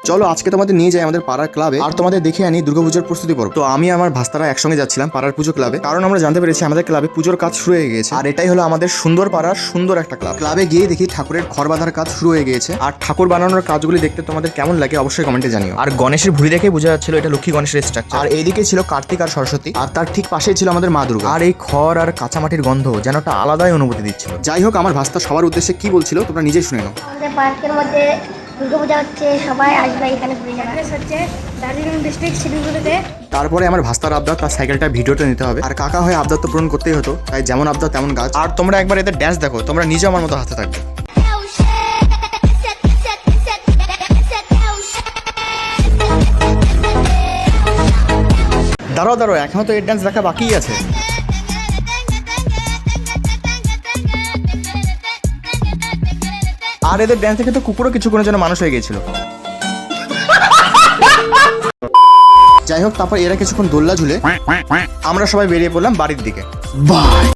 চলো আজকে তোমাদের নিয়ে যাই আমাদের পাড়ার ক্লাবে, আর তোমাদের দেখে আনি দুর্গাপুজোর প্রস্তুতি পর্ব। তো আমি আমার ভাস্তারা একসঙ্গে যাচ্ছিলাম পাড়ার পুজো ক্লাবে, কারণ আমরা জানতে পেরেছি আমাদের ক্লাবে পুজোর কাজ শুরু হয়ে গিয়েছে। আর এটাই হলো আমাদের সুন্দর পাড়ার সুন্দর একটা ক্লাব। ক্লাবে গিয়ে দেখি ঠাকুরের ঘর বাঁধার কাজ শুরু হয়ে গিয়েছে। আর ঠাকুর বানানোর কাজগুলি দেখতে তোমাদের কেমন লাগে অবশ্যই কমেন্টে জানিও। আর গণেশের ভুঁড়ি দেখে বোঝা যাচ্ছিল এটা লক্ষ্মী গণেশের স্ট্রাকচার। আর এইদিকে ছিল কার্তিক আর সরস্বতী, আর তার ঠিক পাশেই ছিল আমাদের মা দুর্গা। আর এই খড় আর কাঁচামাটির গন্ধ যেন একটা আলাদাই অনুভূতি দিচ্ছিল। যাই হোক, আমার ভাস্তা সবার উদ্দেশ্যে কি বলছিল তোমরা নিজেই শুনে নাও। আমাদের পার্কের মধ্যে দুর্গাপূজা হচ্ছে, সবাই আসবে এখানে ঘুরে যাবে। হচ্ছে দার্জিলিং ডিস্ট্রিক্ট শিলিগুড়িতে। তারপরে আমার ভাস্তার আবদার তার সাইকেলটা ভিডিওতে নিতে হবে, আর কাকা হয়ে আবদার তো পূরণ করতেই হতো, তাই যেমন আবদার তেমন গাছ। আর তোমরা একবার এদের ড্যান্স দেখো, তোমরা নিজে আমার মতো হাতে থাকবে। দাঁড়াও দাঁড়াও, এখনো তো এর ড্যান্স দেখা বাকিই আছে। আর এদের ড্যান্স দেখে তো কুকুরও কিছুক্ষণের জন্য মানুষ হয়ে গিয়েছিল। যাই হোক, তারপর এরা কিছুক্ষণ দোল্লা ঝুলে আমরা সবাই বেরিয়ে পড়লাম বাড়ির দিকে। বাই।